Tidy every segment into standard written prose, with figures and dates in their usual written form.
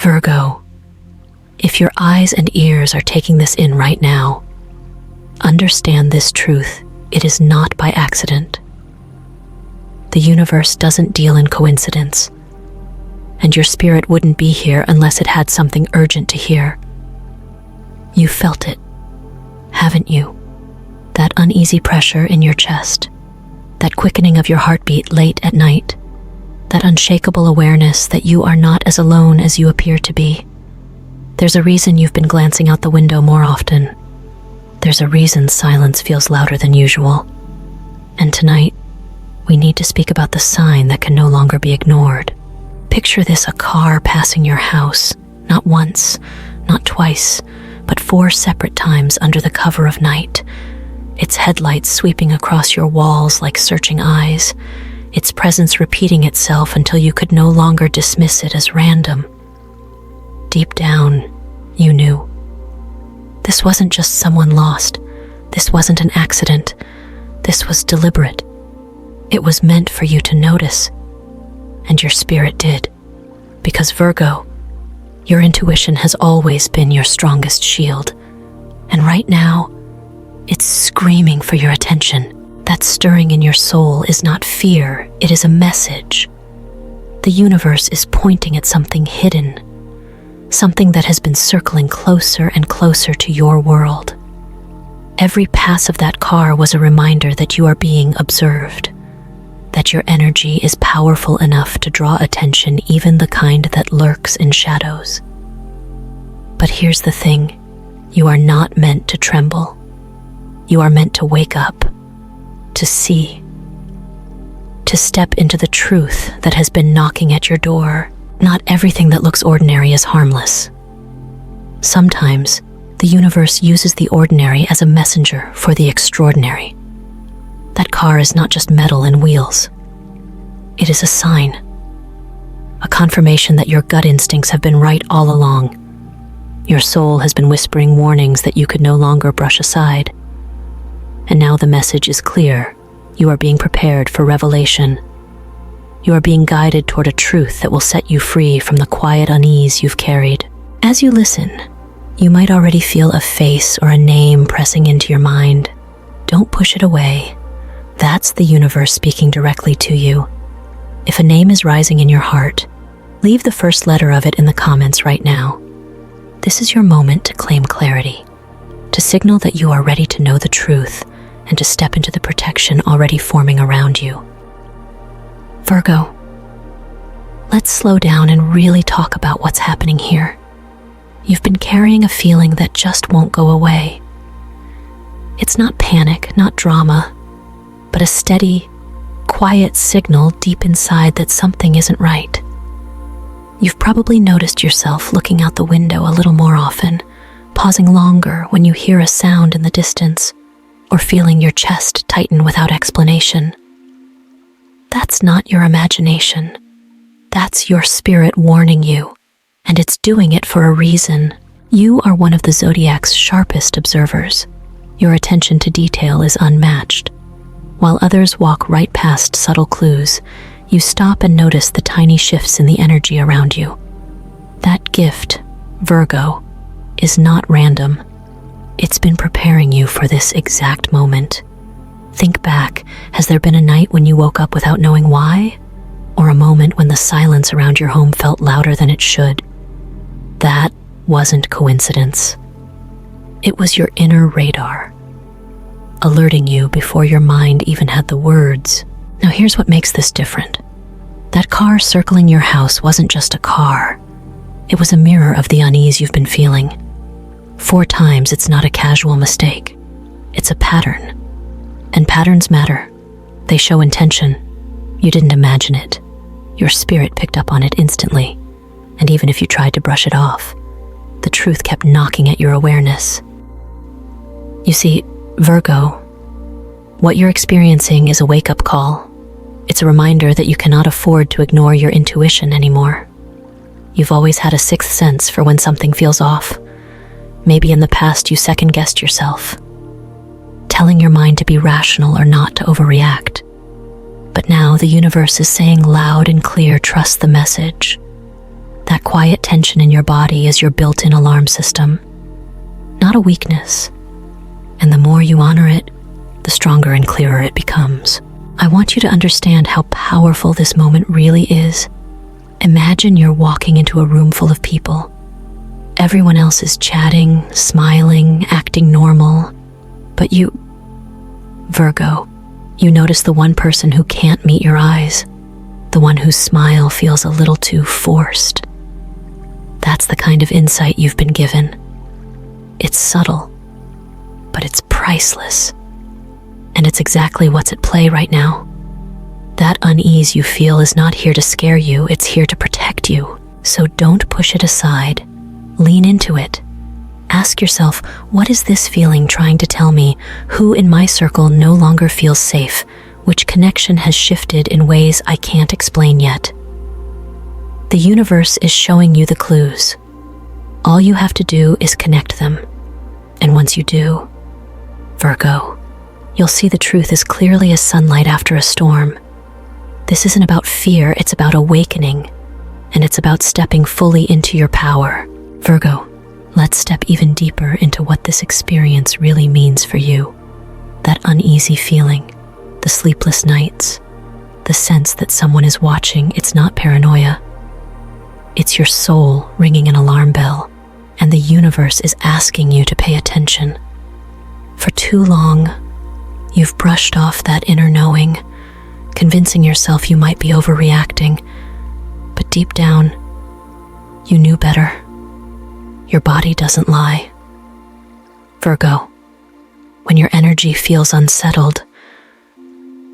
Virgo, if your eyes and ears are taking this in right now, understand this truth: it is not by accident. The universe doesn't deal in coincidence, and your spirit wouldn't be here unless it had something urgent to hear. You felt it, haven't you? That uneasy pressure in your chest, that quickening of your heartbeat late at night, that unshakable awareness that you are not as alone as you appear to be. There's a reason you've been glancing out the window more often. There's a reason silence feels louder than usual. And tonight, we need to speak about the sign that can no longer be ignored. Picture this: a car passing your house, not once, not twice, but 4 separate times under the cover of night. Its headlights sweeping across your walls like searching eyes, its presence repeating itself until you could no longer dismiss it as random. Deep down, you knew. This wasn't just someone lost. This wasn't an accident. This was deliberate. It was meant for you to notice. And your spirit did. Because Virgo, your intuition has always been your strongest shield. And right now, it's screaming for your attention. That stirring in your soul is not fear, it is a message. The universe is pointing at something hidden, something that has been circling closer and closer to your world. Every pass of that car was a reminder that you are being observed, that your energy is powerful enough to draw attention, even the kind that lurks in shadows. But here's the thing: you are not meant to tremble. You are meant to wake up, to see, to step into the truth that has been knocking at your door. Not everything that looks ordinary is harmless. Sometimes, the universe uses the ordinary as a messenger for the extraordinary. That car is not just metal and wheels. It is a sign, a confirmation that your gut instincts have been right all along. Your soul has been whispering warnings that you could no longer brush aside. And now the message is clear. You are being prepared for revelation. You are being guided toward a truth that will set you free from the quiet unease you've carried. As you listen, you might already feel a face or a name pressing into your mind. Don't push it away. That's the universe speaking directly to you. If a name is rising in your heart, leave the first letter of it in the comments right now. This is your moment to claim clarity, to signal that you are ready to know the truth and to step into the protection already forming around you. Virgo, let's slow down and really talk about what's happening here. You've been carrying a feeling that just won't go away. It's not panic, not drama, but a steady, quiet signal deep inside that something isn't right. You've probably noticed yourself looking out the window a little more often, pausing longer when you hear a sound in the distance, or feeling your chest tighten without explanation. That's not your imagination. That's your spirit warning you, and it's doing it for a reason. You are one of the zodiac's sharpest observers. Your attention to detail is unmatched. While others walk right past subtle clues, you stop and notice the tiny shifts in the energy around you. That gift, Virgo, is not random. It's been preparing you for this exact moment. Think back. Has there been a night when you woke up without knowing why? Or a moment when the silence around your home felt louder than it should? That wasn't coincidence. It was your inner radar, alerting you before your mind even had the words. Now here's what makes this different. That car circling your house wasn't just a car. It was a mirror of the unease you've been feeling. 4 times, it's not a casual mistake. It's a pattern. And patterns matter. They show intention. You didn't imagine it. Your spirit picked up on it instantly. And even if you tried to brush it off, the truth kept knocking at your awareness. You see, Virgo, what you're experiencing is a wake-up call. It's a reminder that you cannot afford to ignore your intuition anymore. You've always had a sixth sense for when something feels off. Maybe in the past you second-guessed yourself, telling your mind to be rational or not to overreact. But now the universe is saying loud and clear, trust the message. That quiet tension in your body is your built-in alarm system, not a weakness. And the more you honor it, the stronger and clearer it becomes. I want you to understand how powerful this moment really is. Imagine you're walking into a room full of people. Everyone else is chatting, smiling, acting normal. But you, Virgo, you notice the one person who can't meet your eyes, the one whose smile feels a little too forced. That's the kind of insight you've been given. It's subtle, but it's priceless. And it's exactly what's at play right now. That unease you feel is not here to scare you, it's here to protect you. So don't push it aside. Lean into it. Ask yourself, what is this feeling trying to tell me? Who in my circle no longer feels safe? Which connection has shifted in ways I can't explain yet? The universe is showing you the clues. All you have to do is connect them. And once you do, Virgo, you'll see the truth as clearly as sunlight after a storm. This isn't about fear, it's about awakening, and it's about stepping fully into your power. Virgo, let's step even deeper into what this experience really means for you. That uneasy feeling, the sleepless nights, the sense that someone is watching. It's not paranoia. It's your soul ringing an alarm bell, and the universe is asking you to pay attention. For too long, you've brushed off that inner knowing, convincing yourself you might be overreacting. But deep down, you knew better. Your body doesn't lie. Virgo, when your energy feels unsettled,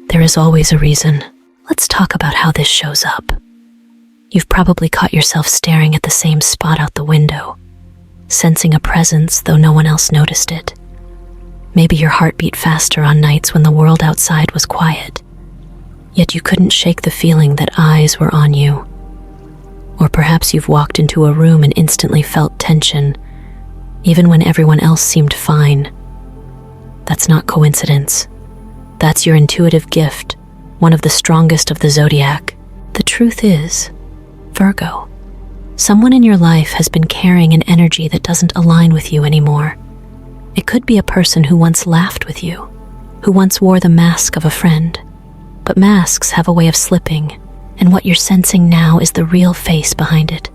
there is always a reason. Let's talk about how this shows up. You've probably caught yourself staring at the same spot out the window, sensing a presence though no one else noticed it. Maybe your heart beat faster on nights when the world outside was quiet, yet you couldn't shake the feeling that eyes were on you. Or perhaps you've walked into a room and instantly felt tension, even when everyone else seemed fine. That's not coincidence. That's your intuitive gift, one of the strongest of the zodiac. The truth is, Virgo, someone in your life has been carrying an energy that doesn't align with you anymore. It could be a person who once laughed with you, who once wore the mask of a friend. But masks have a way of slipping, and what you're sensing now is the real face behind it.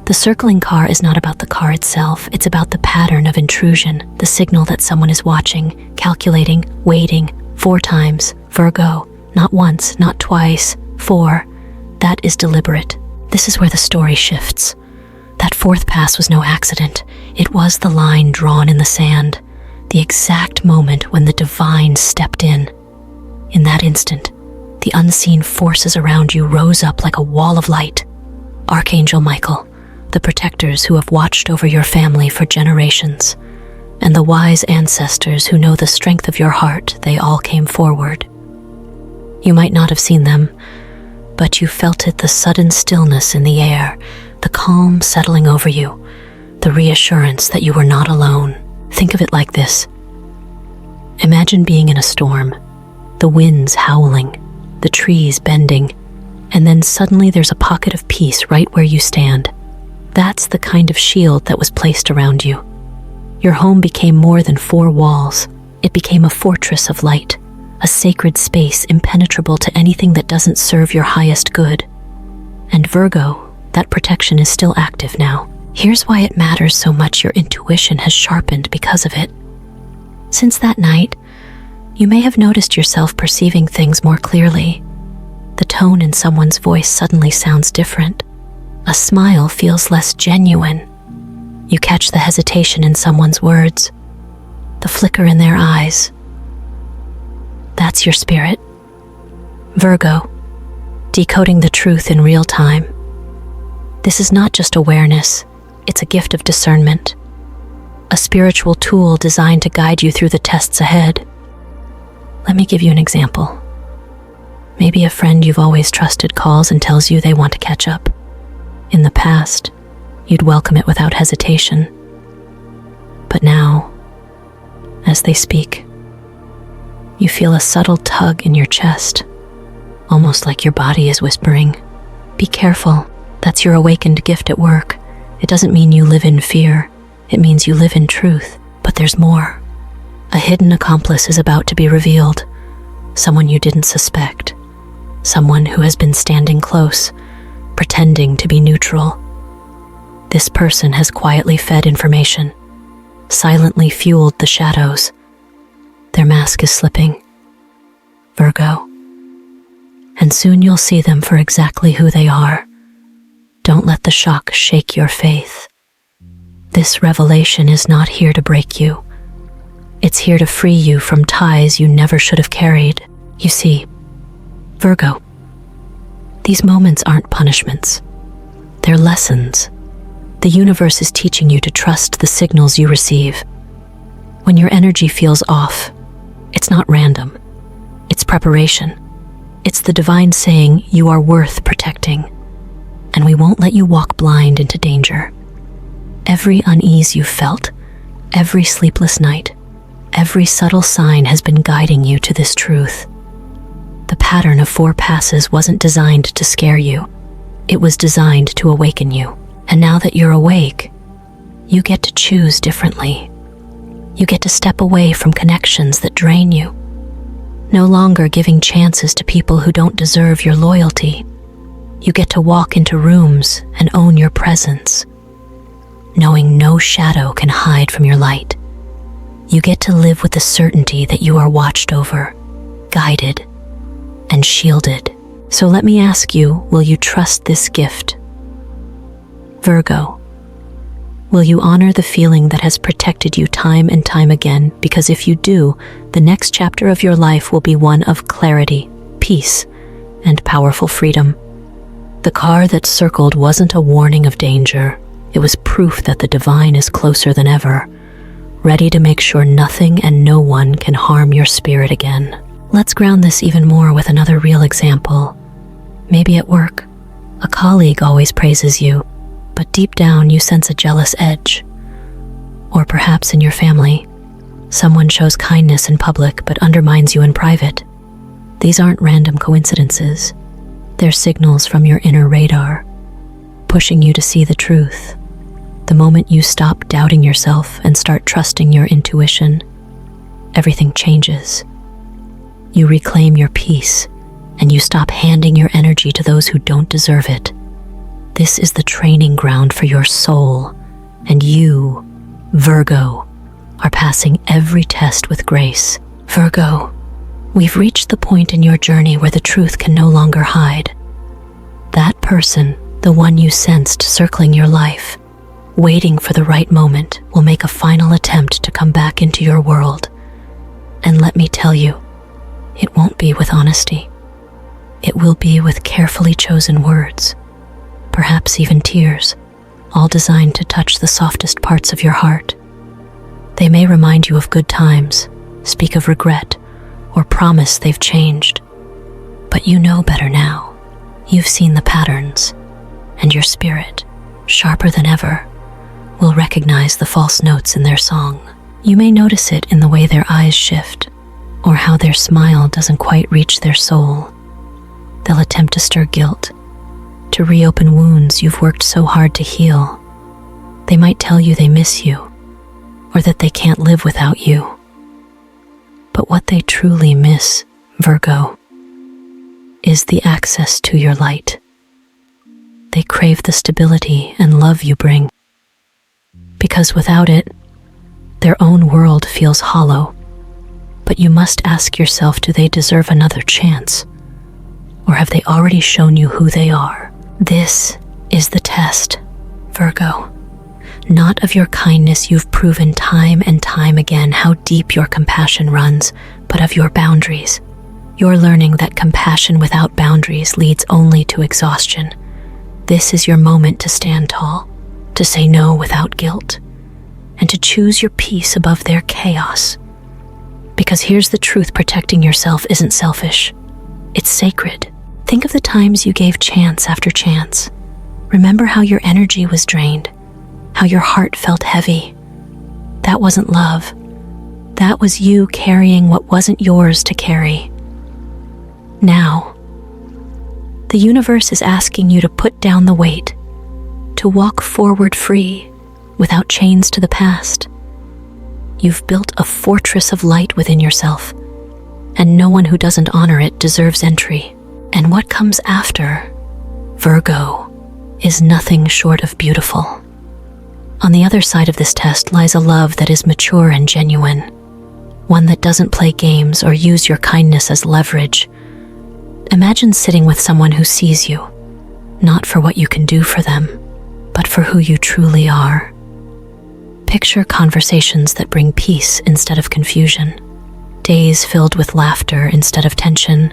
The circling car is not about the car itself, it's about the pattern of intrusion, the signal that someone is watching, calculating, waiting. 4 times, Virgo, not once, not twice, 4. That is deliberate. This is where the story shifts. That 4th pass was no accident. It was the line drawn in the sand, the exact moment when the divine stepped in. In that instant, the unseen forces around you rose up like a wall of light. Archangel Michael, the protectors who have watched over your family for generations, and the wise ancestors who know the strength of your heart, they all came forward. You might not have seen them, but you felt it, the sudden stillness in the air, the calm settling over you, the reassurance that you were not alone. Think of it like this. Imagine being in a storm, the winds howling, the trees bending, and then suddenly there's a pocket of peace right where you stand. That's the kind of shield that was placed around you. Your home became more than 4 walls. It became a fortress of light, a sacred space impenetrable to anything that doesn't serve your highest good. And Virgo, that protection is still active now. Here's why it matters so much. Your intuition has sharpened because of it. Since that night, you may have noticed yourself perceiving things more clearly. The tone in someone's voice suddenly sounds different. A smile feels less genuine. You catch the hesitation in someone's words, the flicker in their eyes. That's your spirit. Virgo, decoding the truth in real time. This is not just awareness, it's a gift of discernment, a spiritual tool designed to guide you through the tests ahead. Let me give you an example. Maybe a friend you've always trusted calls and tells you they want to catch up. In the past, you'd welcome it without hesitation. But now, as they speak, you feel a subtle tug in your chest, almost like your body is whispering, "Be careful, That's your awakened gift at work. It doesn't mean you live in fear. It means you live in truth. But there's more. A hidden accomplice is about to be revealed. Someone you didn't suspect. Someone who has been standing close, pretending to be neutral. This person has quietly fed information, silently fueled the shadows. Their mask is slipping. Virgo. And soon you'll see them for exactly who they are. Don't let the shock shake your faith. This revelation is not here to break you. It's here to free you from ties you never should have carried. You see, Virgo, these moments aren't punishments. They're lessons. The universe is teaching you to trust the signals you receive. When your energy feels off, it's not random. It's preparation. It's the divine saying you are worth protecting, and we won't let you walk blind into danger. Every unease you've felt, every sleepless night, every subtle sign has been guiding you to this truth. The pattern of 4 passes wasn't designed to scare you. It was designed to awaken you. And now that you're awake, you get to choose differently. You get to step away from connections that drain you. No longer giving chances to people who don't deserve your loyalty. You get to walk into rooms and own your presence, knowing no shadow can hide from your light. You get to live with the certainty that you are watched over, guided, and shielded. So let me ask you, will you trust this gift? Virgo, will you honor the feeling that has protected you time and time again? Because if you do, the next chapter of your life will be one of clarity, peace, and powerful freedom. The car that circled wasn't a warning of danger. It was proof that the divine is closer than ever, ready to make sure nothing and no one can harm your spirit again. Let's ground this even more with another real example. Maybe at work, a colleague always praises you, but deep down you sense a jealous edge. Or perhaps in your family, someone shows kindness in public but undermines you in private. These aren't random coincidences. They're signals from your inner radar, pushing you to see the truth. The moment you stop doubting yourself and start trusting your intuition, everything changes. You reclaim your peace, and you stop handing your energy to those who don't deserve it. This is the training ground for your soul, and you, Virgo, are passing every test with grace. Virgo, we've reached the point in your journey where the truth can no longer hide. That person, the one you sensed circling your life, waiting for the right moment, will make a final attempt to come back into your world. And let me tell you, it won't be with honesty. It will be with carefully chosen words, perhaps even tears, all designed to touch the softest parts of your heart. They may remind you of good times, speak of regret, or promise they've changed. But you know better now. You've seen the patterns, and your spirit, sharper than ever, will recognize the false notes in their song. You may notice it in the way their eyes shift, or how their smile doesn't quite reach their soul. They'll attempt to stir guilt, to reopen wounds you've worked so hard to heal. They might tell you they miss you, or that they can't live without you. But what they truly miss, Virgo, is the access to your light. They crave the stability and love you bring, because without it, their own world feels hollow. But you must ask yourself, do they deserve another chance? Or have they already shown you who they are? This is the test, Virgo. Not of your kindness you've proven time and time again how deep your compassion runs, but of your boundaries. You're learning that compassion without boundaries leads only to exhaustion. This is your moment to stand tall, to say no without guilt, and to choose your peace above their chaos. Because here's the truth, protecting yourself isn't selfish. It's sacred. Think of the times you gave chance after chance. Remember how your energy was drained, how your heart felt heavy. That wasn't love. That was you carrying what wasn't yours to carry. Now, The universe is asking you to put down the weight, to walk forward free, without chains to the past. You've built a fortress of light within yourself, and no one who doesn't honor it deserves entry. And what comes after, Virgo, is nothing short of beautiful. On the other side of this test lies a love that is mature and genuine, one that doesn't play games or use your kindness as leverage. Imagine sitting with someone who sees you, not for what you can do for them, but for who you truly are. Picture conversations that bring peace instead of confusion, days filled with laughter instead of tension,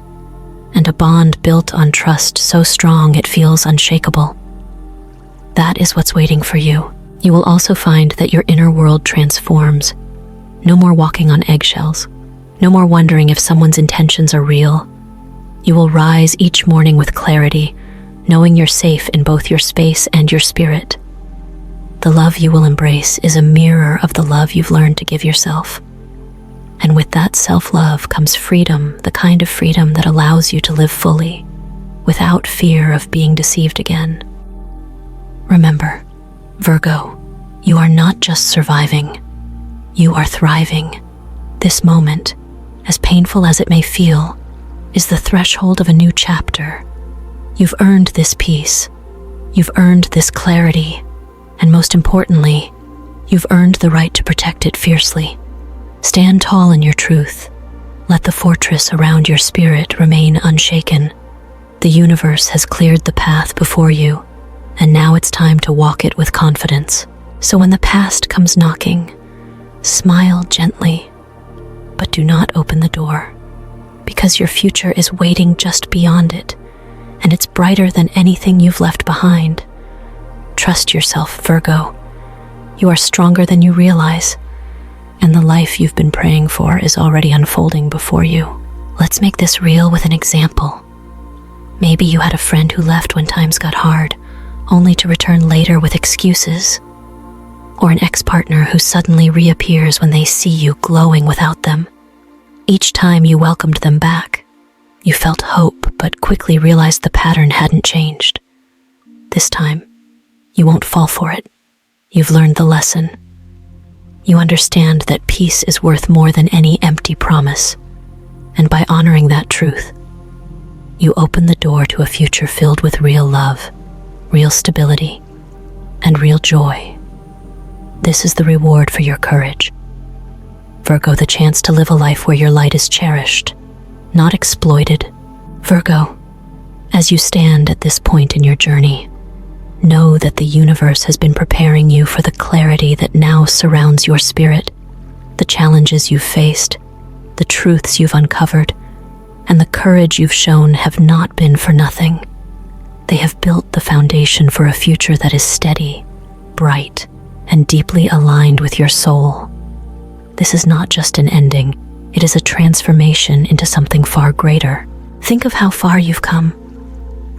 and a bond built on trust so strong it feels unshakable. That is what's waiting for you. You will also find that your inner world transforms. No more walking on eggshells. No more wondering if someone's intentions are real. You will rise each morning with clarity, knowing you're safe in both your space and your spirit. The love you will embrace is a mirror of the love you've learned to give yourself. And with that self-love comes freedom, the kind of freedom that allows you to live fully, without fear of being deceived again. Remember, Virgo, you are not just surviving, you are thriving. This moment, as painful as it may feel, is the threshold of a new chapter. You've earned this peace, you've earned this clarity, and most importantly, you've earned the right to protect it fiercely. Stand tall in your truth. Let the fortress around your spirit remain unshaken. The universe has cleared the path before you, and now it's time to walk it with confidence. So when the past comes knocking, smile gently, but do not open the door, because your future is waiting just beyond it, and it's brighter than anything you've left behind. Trust yourself, Virgo. You are stronger than you realize, and the life you've been praying for is already unfolding before you. Let's make this real with an example. Maybe you had a friend who left when times got hard, only to return later with excuses. Or an ex-partner who suddenly reappears when they see you glowing without them. Each time you welcomed them back, you felt hope, but quickly realized the pattern hadn't changed. This time, you won't fall for it. You've learned the lesson. You understand that peace is worth more than any empty promise, and by honoring that truth, you open the door to a future filled with real love, real stability, and real joy. This is the reward for your courage. Virgo, the chance to live a life where your light is cherished, not exploited. Virgo, as you stand at this point in your journey, know that the universe has been preparing you for the clarity that now surrounds your spirit. The challenges you've faced, the truths you've uncovered, and the courage you've shown have not been for nothing. They have built the foundation for a future that is steady, bright, and deeply aligned with your soul. This is not just an ending, it is a transformation into something far greater. Think of how far you've come.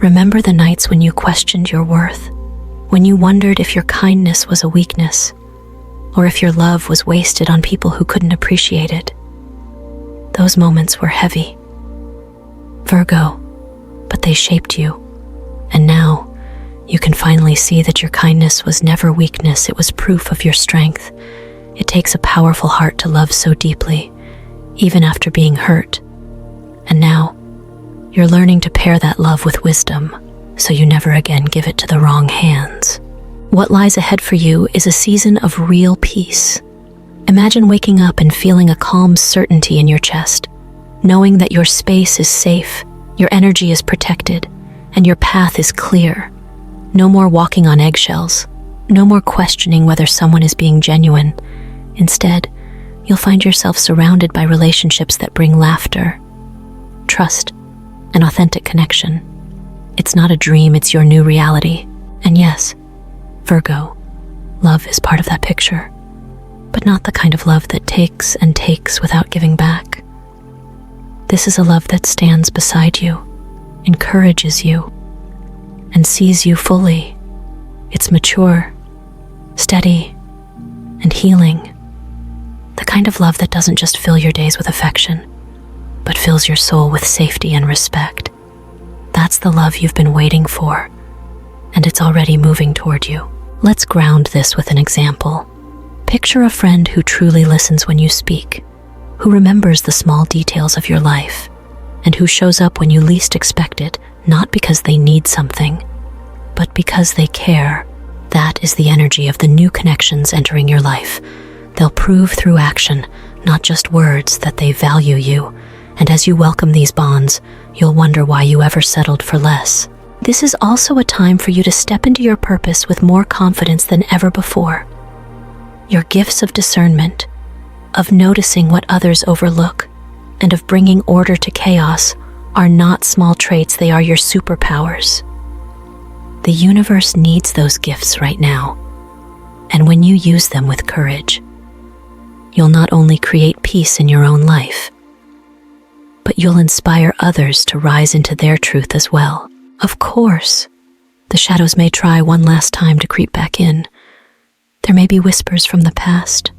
Remember the nights when you questioned your worth, when you wondered if your kindness was a weakness, or if your love was wasted on people who couldn't appreciate it. Those moments were heavy, Virgo, but they shaped you, and now you can finally see that your kindness was never weakness, it was proof of your strength. It takes a powerful heart to love so deeply, even after being hurt. And now, you're learning to pair that love with wisdom, so you never again give it to the wrong hands. What lies ahead for you is a season of real peace. Imagine waking up and feeling a calm certainty in your chest, knowing that your space is safe, your energy is protected, and your path is clear. No more walking on eggshells, no more questioning whether someone is being genuine. Instead, you'll find yourself surrounded by relationships that bring laughter, trust, and authentic connection. It's not a dream, it's your new reality. And yes, Virgo, love is part of that picture, but not the kind of love that takes and takes without giving back. This is a love that stands beside you, encourages you, and sees you fully. It's mature, steady, and healing. The kind of love that doesn't just fill your days with affection, but fills your soul with safety and respect. That That's the love you've been waiting for, and it's already moving toward you. Let's ground this with an example. Picture a friend who truly listens when you speak, who remembers the small details of your life, and who shows up when you least expect it, not because they need something, but because they care. That is the energy of the new connections entering your life. They'll prove through action, not just words, that they value you, and as you welcome these bonds, you'll wonder why you ever settled for less. This is also a time for you to step into your purpose with more confidence than ever before. Your gifts of discernment, of noticing what others overlook, and of bringing order to chaos are not small traits, they are your superpowers. The universe needs those gifts right now, and when you use them with courage, you'll not only create peace in your own life, but you'll inspire others to rise into their truth as well. Of course, the shadows may try one last time to creep back in. There may be whispers from the past,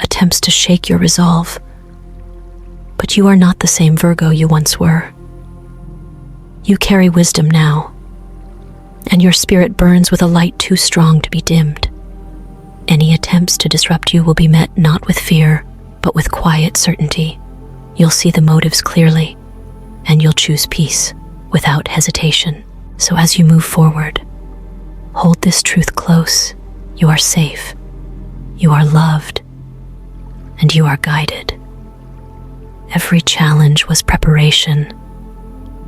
attempts to shake your resolve, but you are not the same Virgo you once were. You carry wisdom now, and your spirit burns with a light too strong to be dimmed. Any attempts to disrupt you will be met not with fear, but with quiet certainty. You'll see the motives clearly, and you'll choose peace without hesitation. So as you move forward, hold this truth close. You are safe, you are loved, and you are guided. Every challenge was preparation.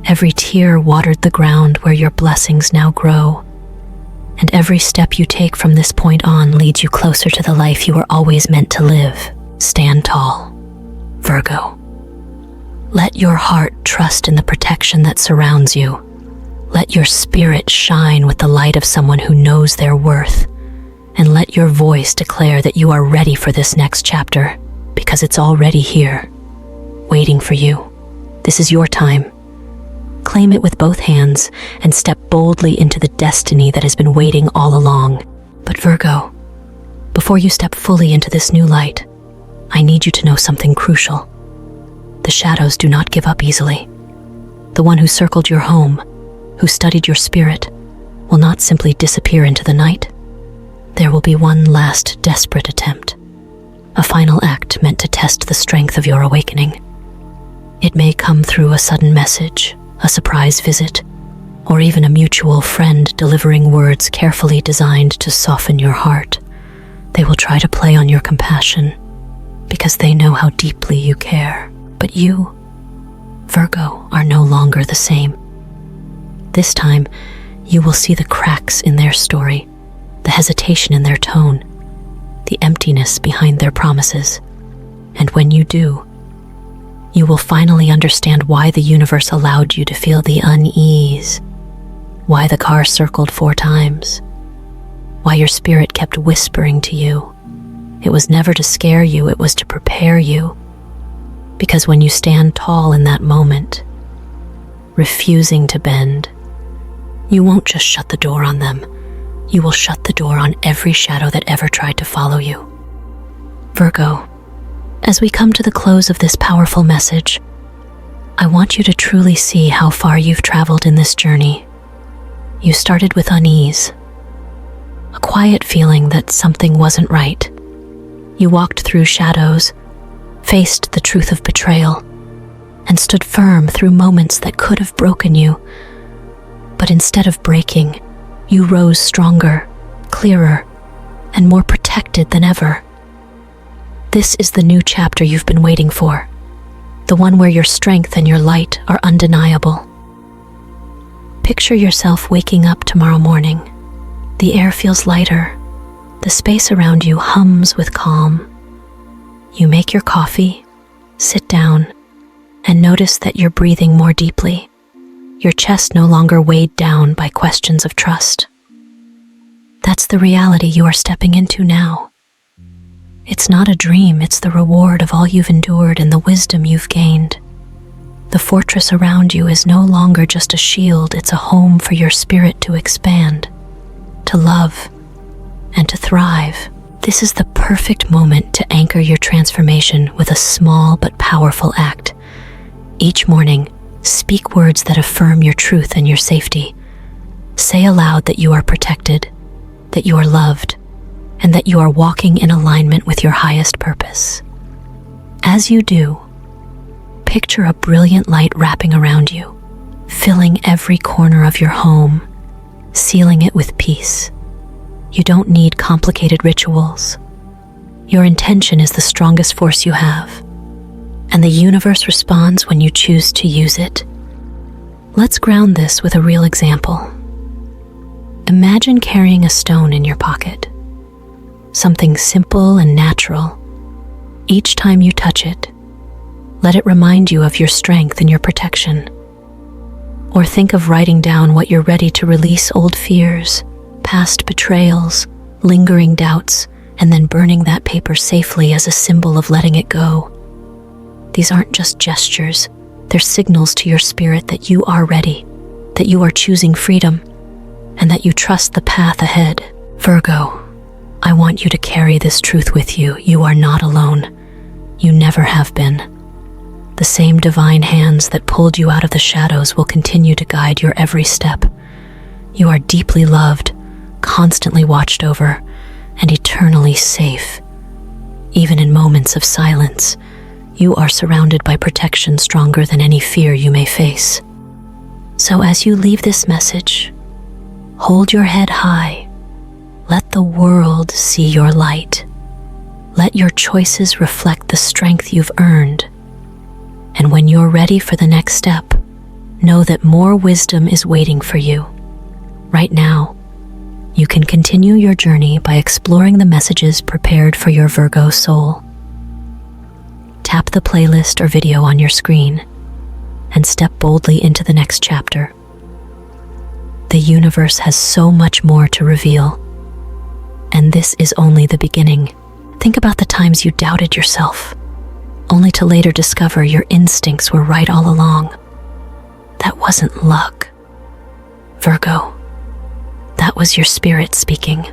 Every tear watered the ground where your blessings now grow. And every step you take from this point on leads you closer to the life you were always meant to live. Stand tall, Virgo. Let your heart trust in the protection that surrounds you. Let your spirit shine with the light of someone who knows their worth. And let your voice declare that you are ready for this next chapter, because it's already here, waiting for you. This is your time. Claim it with both hands and step boldly into the destiny that has been waiting all along. But Virgo, before you step fully into this new light, I need you to know something crucial. The shadows do not give up easily. The one who circled your home, who studied your spirit, will not simply disappear into the night. There will be one last desperate attempt, a final act meant to test the strength of your awakening. It may come through a sudden message, a surprise visit, or even a mutual friend delivering words carefully designed to soften your heart. They will try to play on your compassion because they know how deeply you care. But you, Virgo, are no longer the same. This time, you will see the cracks in their story, the hesitation in their tone, the emptiness behind their promises. And when you do, you will finally understand why the universe allowed you to feel the unease, why the car circled 4 times, why your spirit kept whispering to you. It was never to scare you, it was to prepare you. Because when you stand tall in that moment, refusing to bend, you won't just shut the door on them. You will shut the door on every shadow that ever tried to follow you. Virgo, as we come to the close of this powerful message, I want you to truly see how far you've traveled in this journey. You started with unease, a quiet feeling that something wasn't right. You walked through shadows, faced the truth of betrayal, and stood firm through moments that could have broken you. But instead of breaking, you rose stronger, clearer, and more protected than ever. This is the new chapter you've been waiting for, the one where your strength and your light are undeniable. Picture yourself waking up tomorrow morning. The air feels lighter. The space around you hums with calm. You make your coffee, sit down, and notice that you're breathing more deeply. Your chest no longer weighed down by questions of trust. That's the reality you are stepping into now. It's not a dream, it's the reward of all you've endured and the wisdom you've gained. The fortress around you is no longer just a shield, it's a home for your spirit to expand, to love, and to thrive. This is the perfect moment to anchor your transformation with a small but powerful act. Each morning, Speak words that affirm your truth and your safety. Say aloud that you are protected, that you are loved, and that you are walking in alignment with your highest purpose. As you do, picture a brilliant light wrapping around you, filling every corner of your home, sealing it with peace. You don't need complicated rituals. Your intention is the strongest force you have, and the universe responds when you choose to use it. Let's ground this with a real example. Imagine carrying a stone in your pocket, something simple and natural. Each time you touch it, let it remind you of your strength and your protection. Or think of writing down what you're ready to release: old fears, past betrayals, lingering doubts, and then burning that paper safely as a symbol of letting it go. These aren't just gestures, they're signals to your spirit that you are ready, that you are choosing freedom, and that you trust the path ahead. Virgo, I want you to carry this truth with you. You are not alone. You never have been. The same divine hands that pulled you out of the shadows will continue to guide your every step. You are deeply loved, constantly watched over, and eternally safe. Even in moments of silence, you are surrounded by protection stronger than any fear you may face. So as you leave this message, hold your head high. Let the world see your light. Let your choices reflect the strength you've earned. And when you're ready for the next step, know that more wisdom is waiting for you. Right now, you can continue your journey by exploring the messages prepared for your Virgo soul. Tap the playlist or video on your screen and step boldly into the next chapter. The universe has so much more to reveal, and this is only the beginning. Think about the times you doubted yourself, only to later discover your instincts were right all along. That wasn't luck, Virgo. That was your spirit speaking,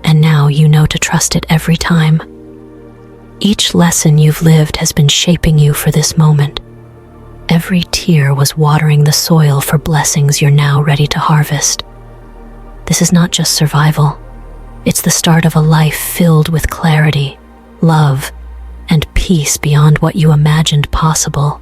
and now you know to trust it every time. Each lesson you've lived has been shaping you for this moment. Every tear was watering the soil for blessings you're now ready to harvest. This is not just survival. It's the start of a life filled with clarity, love, and peace beyond what you imagined possible.